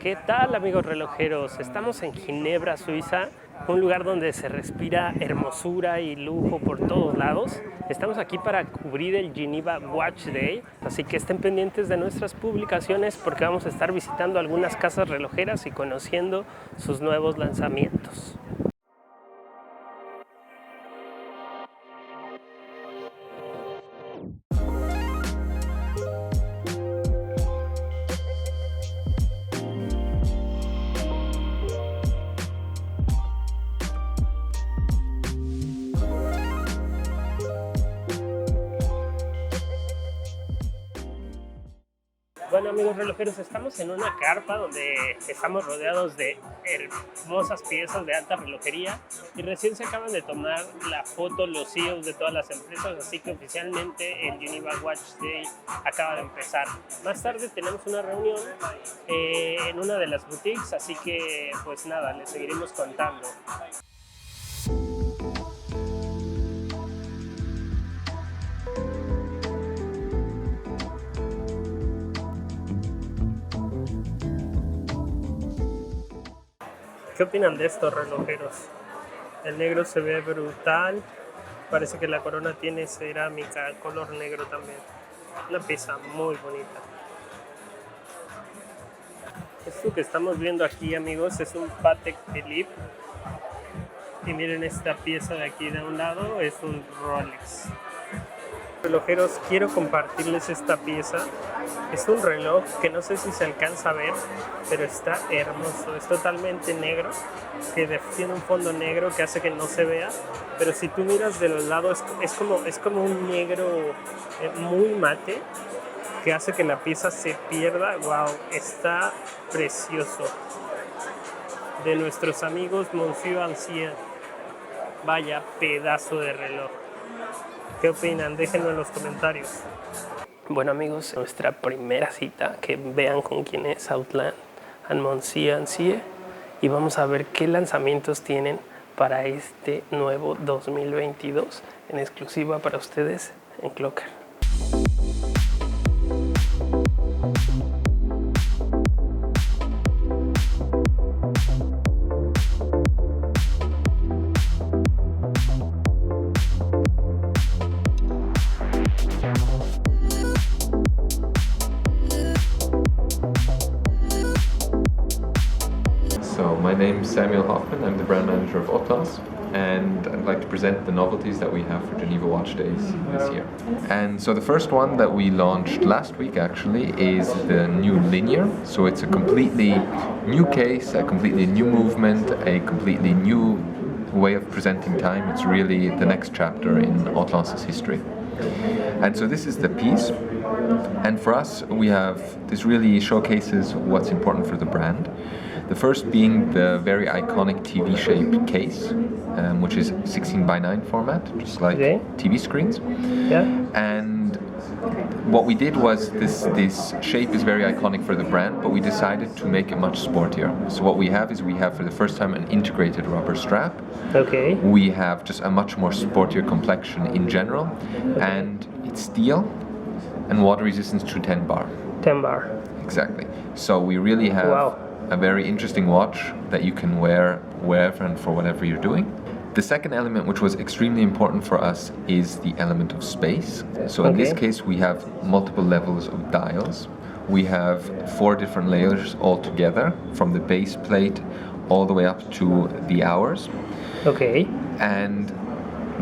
¿Qué tal, amigos relojeros? Estamos en Ginebra, Suiza, un lugar donde se respira hermosura y lujo por todos lados. Estamos aquí para cubrir el Geneva Watch Day, así que estén pendientes de nuestras publicaciones porque vamos a estar visitando algunas casas relojeras y conociendo sus nuevos lanzamientos. Bueno, amigos relojeros, estamos en una carpa donde estamos rodeados de hermosas piezas de alta relojería y recién se acaban de tomar la foto los CEOs de todas las empresas, así que oficialmente el Geneva Watch Day acaba de empezar. Más tarde tenemos una reunión en una de las boutiques, así que pues nada, les seguiremos contando. ¿Qué opinan de estos relojeros? El negro se ve brutal, parece que la corona tiene cerámica, color negro también. Una pieza muy bonita. Esto que estamos viendo aquí, amigos, es un Patek Philippe. Y miren esta pieza de aquí de un lado, es un Rolex. Relojeros, quiero compartirles esta pieza. Es un reloj que no sé si se alcanza a ver, pero está hermoso. Es totalmente negro, que tiene un fondo negro que hace que no se vea, pero si tú miras de los lados es como un negro muy mate que hace que la pieza se pierda. Wow, está precioso. De nuestros amigos Moser Cie. Vaya pedazo de reloj. ¿Qué opinan? Déjenlo en los comentarios. Bueno, amigos, nuestra primera cita, que vean con quién es Hautlence y H, y vamos a ver qué lanzamientos tienen para este nuevo 2022 en exclusiva para ustedes en Klokker. So my name's Samuel Hoffman, I'm the brand manager of Hautlence, and I'd like to present the novelties that we have for Geneva Watch Days this year. And so the first one that we launched last week actually is the new linear. So it's a completely new case, a completely new movement, a completely new way of presenting time. It's really the next chapter in Hautlence's history. And so this is the piece, and for us this really showcases what's important for the brand. The first being the very iconic TV shape case, which is 16:9 format, just like TV screens. Yeah. And what we did was this shape is very iconic for the brand, but we decided to make it much sportier. So what we have for the first time an integrated rubber strap. Okay. We have just a much more sportier complexion in general, and it's steel and water resistance to 10 bar. 10 bar. Exactly. So we really have a very interesting watch that you can wear wherever and for whatever you're doing. The second element, which was extremely important for us, is the element of space. So in this case, we have multiple levels of dials. We have 4 different layers all together, from the base plate all the way up to the hours. Okay. And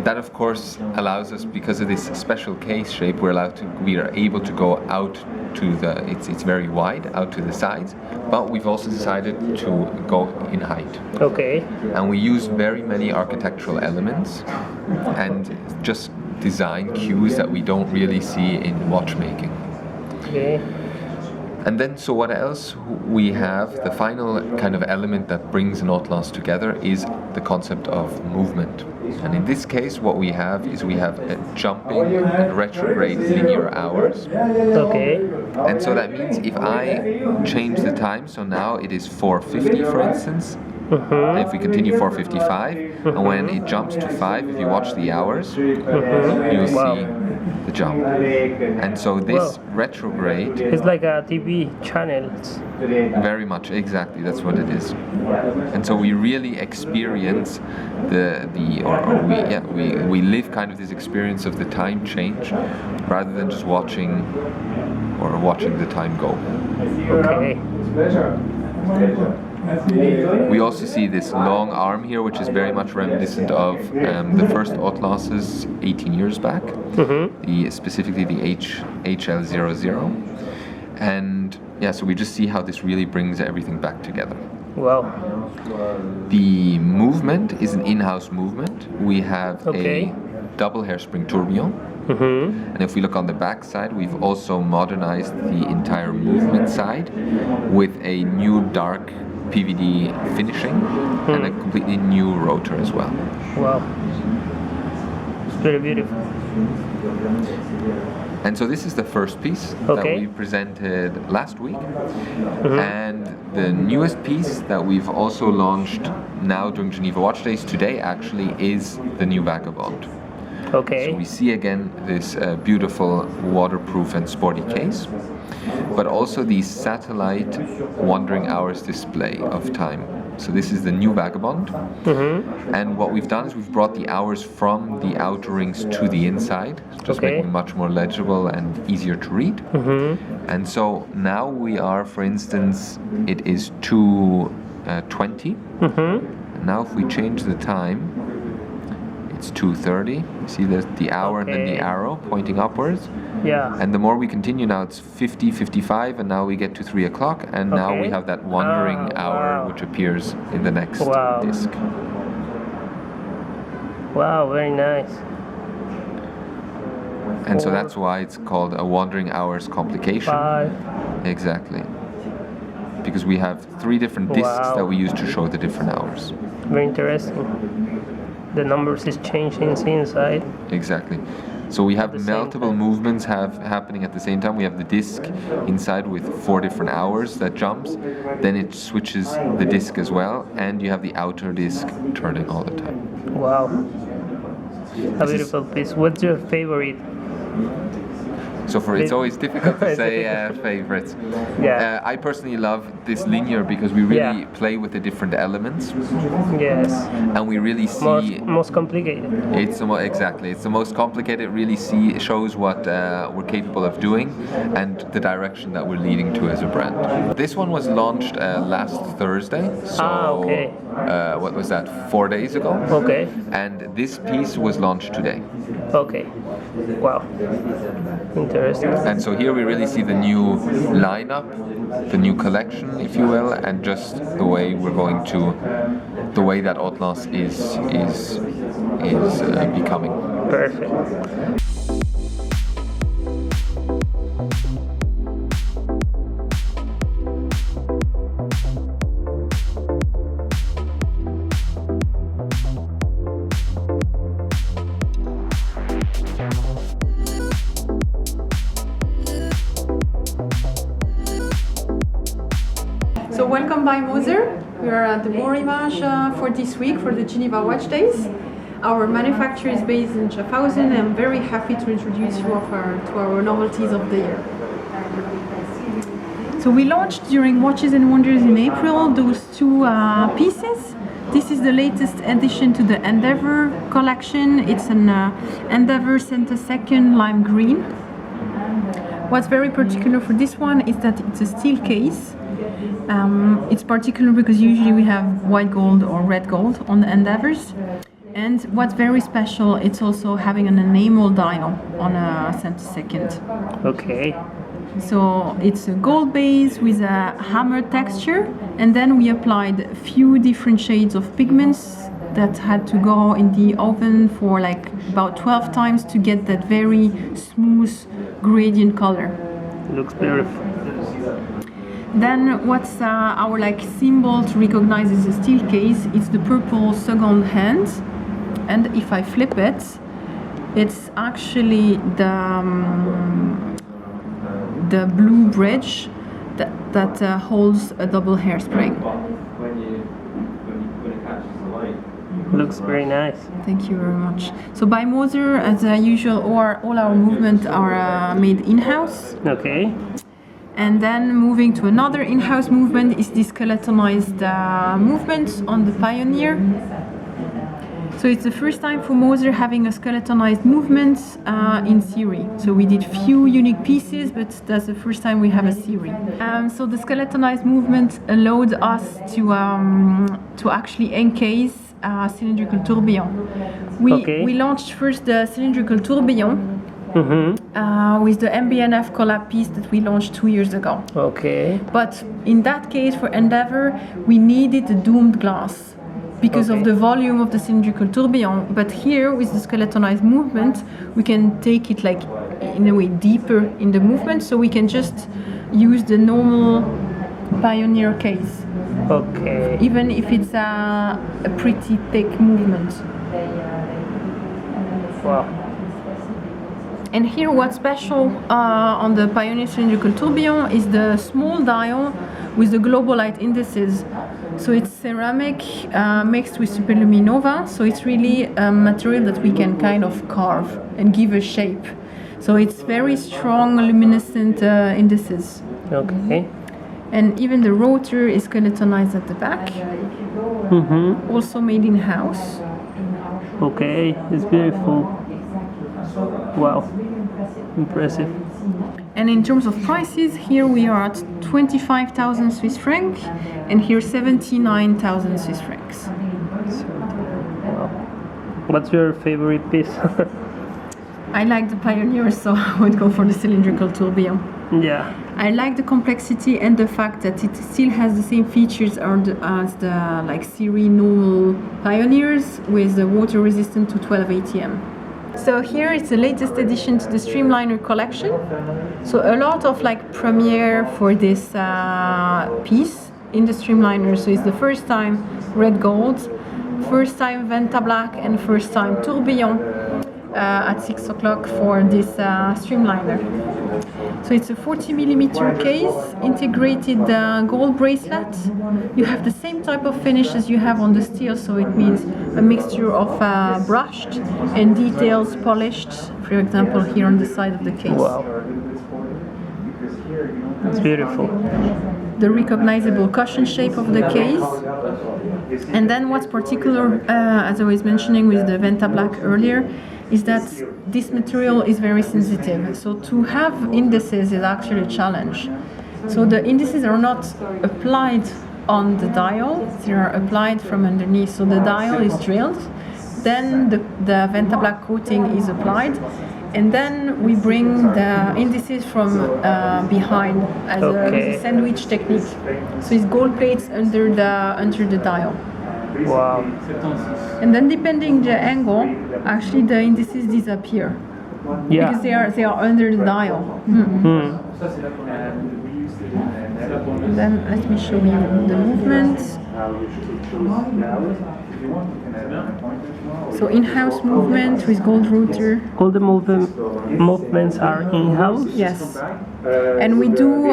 that, of course, allows us, because of this special case shape, we are able to go out to it's very wide, out to the sides, but we've also decided to go in height. Okay. And we use very many architectural elements and just design cues that we don't really see in watchmaking. Okay. And then, so what else we have, the final kind of element that brings an Hautlence together is the concept of movement. And in this case, what we have is a jumping and retrograde linear hours. Okay. And so that means if I change the time, so now it is 4:50, for instance, And if we continue 4:55, and when it jumps to 5, if you watch the hours, you'll see the jump. And so this retrograde, it's like a TV channel. very much, exactly, that's what it is. And so we really experience we live kind of this experience of the time change, rather than just watching the time go. Okay. We also see this long arm here, which is very much reminiscent of the first Hautlences 18 years back, specifically the HL00. And yeah, so we just see how this really brings everything back together. Wow. The movement is an in-house movement. We have a double hairspring tourbillon. And if we look on the back side, we've also modernized the entire movement side with a new dark PVD finishing and a completely new rotor as well. Wow. It's very beautiful. And so this is the first piece that we presented last week. And the newest piece that we've also launched now during Geneva Watch Days today actually is the new Vagabond. Okay. So we see again this beautiful waterproof and sporty case, but also the satellite wandering hours display of time. So this is the new Vagabond. And what we've done is we've brought the hours from the outer rings to the inside, just making it much more legible and easier to read. And so now we are, for instance, it is 2:20. Now if we change the time, it's 2:30. See the hour and then the arrow pointing upwards. Yeah. And the more we continue now, it's 50, 55, and now we get to 3 o'clock, and now we have that wandering hour which appears in the next disc. Wow, very nice. And so that's why it's called a wandering hours complication. 5. Exactly. Because we have 3 different discs that we use to show the different hours. Very interesting. The numbers is changing inside. Exactly. So we have multiple movements happening at the same time. We have the disc inside with 4 different hours that jumps. Then it switches the disc as well, and you have the outer disc turning all the time. Wow. A beautiful piece. What's your favorite? So it's always difficult to say favorites. Yeah. I personally love this linear because we really play with the different elements. Yes. And we really see most complicated. It's the most complicated. It really shows what we're capable of doing and the direction that we're leading to as a brand. This one was launched last Thursday. So what was that? 4 days ago. Okay. And this piece was launched today. Okay. Wow. Interesting. And so here we really see the new lineup, the new collection, if you will, and just the way that Hautlence is becoming. Perfect. So welcome by Moser. We are at the Moser Cie for this week for the Geneva Watch Days. Our manufacturer is based in Schaffhausen, and I'm very happy to introduce you to our novelties of the year. So we launched during Watches and Wonders in April those 2 pieces. This is the latest addition to the Endeavour collection. It's an Endeavour Centisecond Lime Green. What's very particular for this one is that it's a steel case. It's particular because usually we have white gold or red gold on the Endeavours. And what's very special, it's also having an enamel dial on a centisecond. Okay. So it's a gold base with a hammer texture, and then we applied a few different shades of pigments that had to go in the oven for like about 12 times to get that very smooth gradient color. Looks beautiful. Then what's our symbol to recognize as a steel case? It's the purple second hand, and if I flip it, it's actually the blue bridge that holds a double hairspring. Looks very nice. Thank you very much. So by Moser, as usual, all our movements are made in-house. Okay. And then moving to another in-house movement is the skeletonized movement on the Pioneer. So it's the first time for Moser having a skeletonized movement in series. So we did few unique pieces, but that's the first time we have a series. So the skeletonized movement allowed us to actually encase cylindrical tourbillon. We launched first the cylindrical tourbillon with the MBNF collab piece that we launched 2 years ago. Okay. But in that case, for Endeavor, we needed the domed glass because of the volume of the cylindrical tourbillon. But here, with the skeletonized movement, we can take it like in a way deeper in the movement, so we can just use the normal Pioneer case. Okay. Even if it's a pretty thick movement. Wow. And here what's special on the Pioneer cylindrical tourbillon is the small dial with the global light indices. So it's ceramic mixed with superluminova, so it's really a material that we can kind of carve and give a shape. So it's very strong luminescent indices. Okay. And even the rotor is skeletonized at the back, also made in-house. Okay, it's beautiful. Wow, impressive. And in terms of prices, here we are at 25,000 Swiss francs, and here 79,000 Swiss francs. Wow. What's your favorite piece? I like the Pioneer, so I would go for the cylindrical tourbillon. Yeah. I like the complexity and the fact that it still has the same features as the like series normal Pioneers, with the water resistant to 12 ATM. So here it's the latest addition to the Streamliner collection. So a lot of like premiere for this piece in the Streamliner. So it's the first time red gold, first time Venta black, and first time tourbillon at 6 o'clock for this Streamliner. So it's a 40mm case, integrated gold bracelet. You have the same type of finish as you have on the steel, so it means a mixture of brushed and details polished, for example here on the side of the case. Wow. It's beautiful. The recognizable cushion shape of the case. And then what's particular, as I was mentioning with the Venta Black earlier, is that this material is very sensitive. So to have indices is actually a challenge. So the indices are not applied on the dial, they are applied from underneath. So the dial is drilled, then the Venta Black coating is applied, and then we bring the indices from behind as a sandwich technique. So it's gold plates under the dial. Wow. And then depending the angle, actually the indices disappear. Yeah. Because they are under the dial. Then let me show you the movement. So in-house movement with gold rotor. All the movements are in-house? Yes. And we do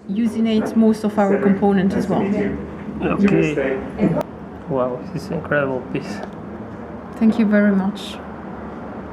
usinate most of our components as well. Okay. Wow, this is an incredible piece. Thank you very much.